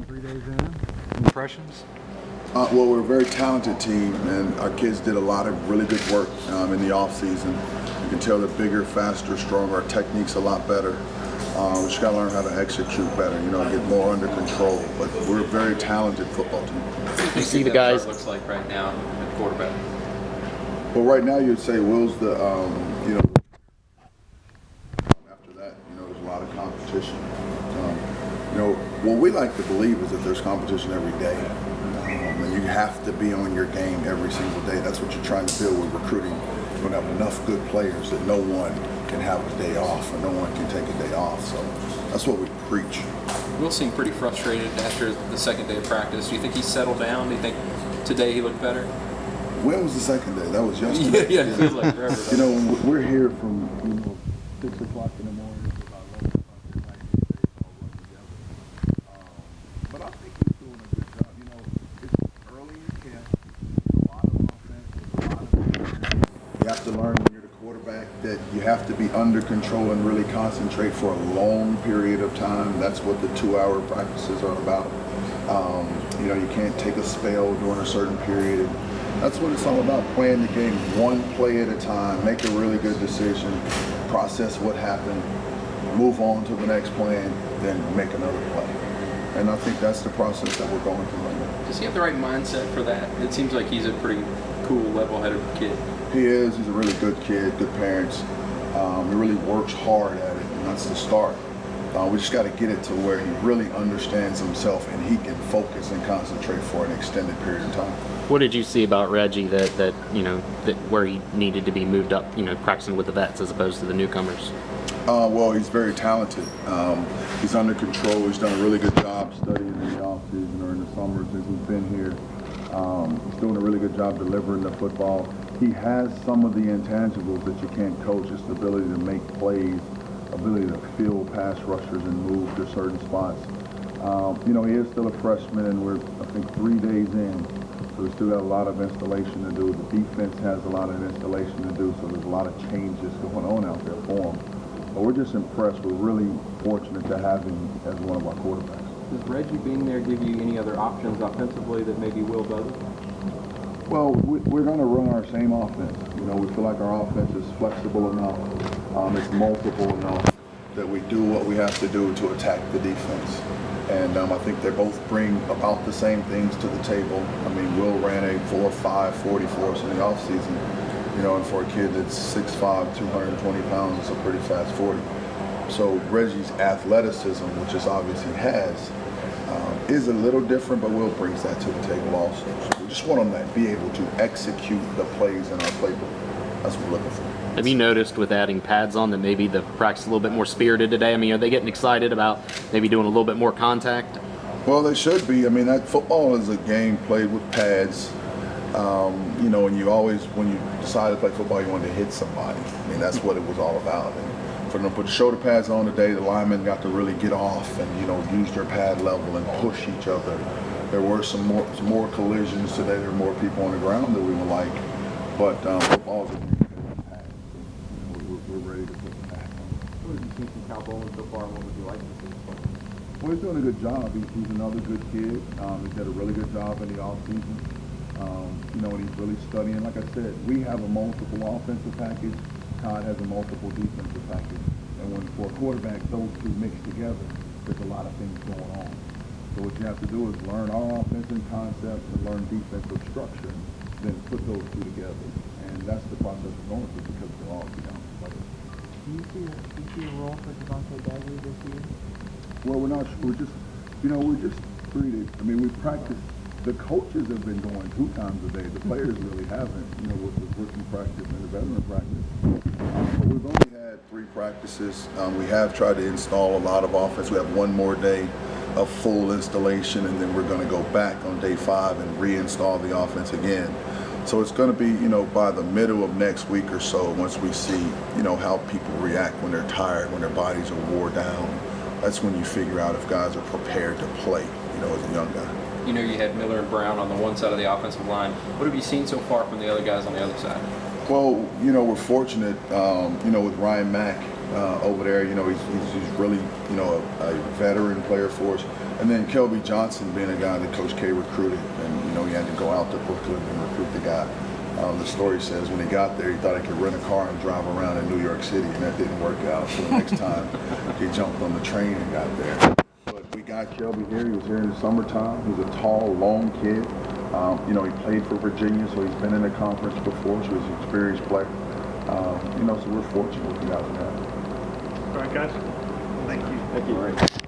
3 days in, impressions? Well, we're a very talented team, and our kids did a lot of really good work in the off season. You can tell they're bigger, faster, stronger. Our technique's a lot better. We just got to learn how to execute better, get more under control. But we're a very talented football team. You see the guys looks like right now at quarterback. Well, right now you'd say Will's the, after that, there's a lot of competition. What we like to believe is that there's competition every day. And you have to be on your game every single day. That's what you're trying to build with recruiting. You're going to have enough good players that no one can have a day off or no one can take a day off. So that's what we preach. Will seemed pretty frustrated after the second day of practice. Do you think he settled down? Do you think today he looked better? When was the second day? That was yesterday. Yeah, it feels like forever. We're here from 6 o'clock in the morning to about 11 o'clock at night. But I think he's doing a good job. It's early in camp. A lot of offense. You have to learn when you're the quarterback that you have to be under control and really concentrate for a long period of time. That's what the 2-hour practices are about. You can't take a spell during a certain period. That's what it's all about, playing the game one play at a time, make a really good decision, process what happened, move on to the next play, and then make another play. And I think that's the process that we're going through right now. Does he have the right mindset for that? It seems like he's a pretty cool, level-headed kid. He is. He's a really good kid, good parents. He really works hard at it, and that's the start. We just got to get it to where he really understands himself and he can focus and concentrate for an extended period of time. What did you see about Reggie that where he needed to be moved up, practicing with the vets as opposed to the newcomers? Well, he's very talented. He's under control. He's done a really good job studying in the offseason or in the summer since he's been here. He's doing a really good job delivering the football. He has some of the intangibles that you can't coach, just the ability to make plays, ability to field pass rushers and move to certain spots. He is still a freshman, and we're, I think, 3 days in. So we still got a lot of installation to do. The defense has a lot of installation to do, so there's a lot of changes going on out there for him. But we're just impressed. We're really fortunate to have him as one of our quarterbacks. Does Reggie being there give you any other options offensively that maybe Will doesn't? Well, we're going to run our same offense. We feel like our offense is flexible enough. It's multiple enough that we do what we have to do to attack the defense. And I think they both bring about the same things to the table. Will ran a 4.5 40 for us in the offseason. And for a kid that's 6'5", 220 pounds, it's a pretty fast 40. So Reggie's athleticism, which is obviously he has, is a little different, but Will brings that to the table also. So we just want him to be able to execute the plays in our playbook. That's what we're looking for. Have you noticed with adding pads on that maybe the practice is a little bit more spirited today? Are they getting excited about maybe doing a little bit more contact? Well, they should be. That football is a game played with pads. And you always, when you decide to play football, you wanted to hit somebody. That's what it was all about. And for them to put shoulder pads on today, the linemen got to really get off and, use their pad level and push each other. There were some more collisions today. There were more people on the ground than we would like. But football's a game of pads. We're ready to put the pads on. What have you seen from Cal Bowman so far, and what would you like to see? Well, he's doing a good job. He's another good kid. He's did a really good job in the offseason. And he's really studying. Like I said, we have a multiple offensive package. Todd has a multiple defensive package. And for a quarterback, those two mixed together, there's a lot of things going on. So what you have to do is learn our offensive concepts and learn defensive structure, then put those two together. And that's the process we're going through because they're all together. Do you see a role for Devontae Bagley this year? Well, we're not. We're just, we're just treated. We practice. The coaches have been going 2 times a day. The players really haven't, with the rookie practice and the veteran practice. But we've only had 3 practices. We have tried to install a lot of offense. We have 1 more day of full installation, and then we're going to go back on day 5 and reinstall the offense again. So it's going to be, by the middle of next week or so, once we see, how people react when they're tired, when their bodies are wore down. That's when you figure out if guys are prepared to play, as a young guy. You had Miller and Brown on the one side of the offensive line. What have you seen so far from the other guys on the other side? Well, we're fortunate, with Ryan Mack over there. He's really, a veteran player for us. And then Kelby Johnson being a guy that Coach K recruited, and he had to go out to Brooklyn and recruit the guy. The story says when he got there, he thought he could rent a car and drive around in New York City, and that didn't work out. So the next time, he jumped on the train and got there. But we got Kelby here. He was here in the summertime. He's a tall, long kid. He played for Virginia, so he's been in the conference before, so he's an experienced player. So we're fortunate with the guys we have. All right, guys. Thank you. All right.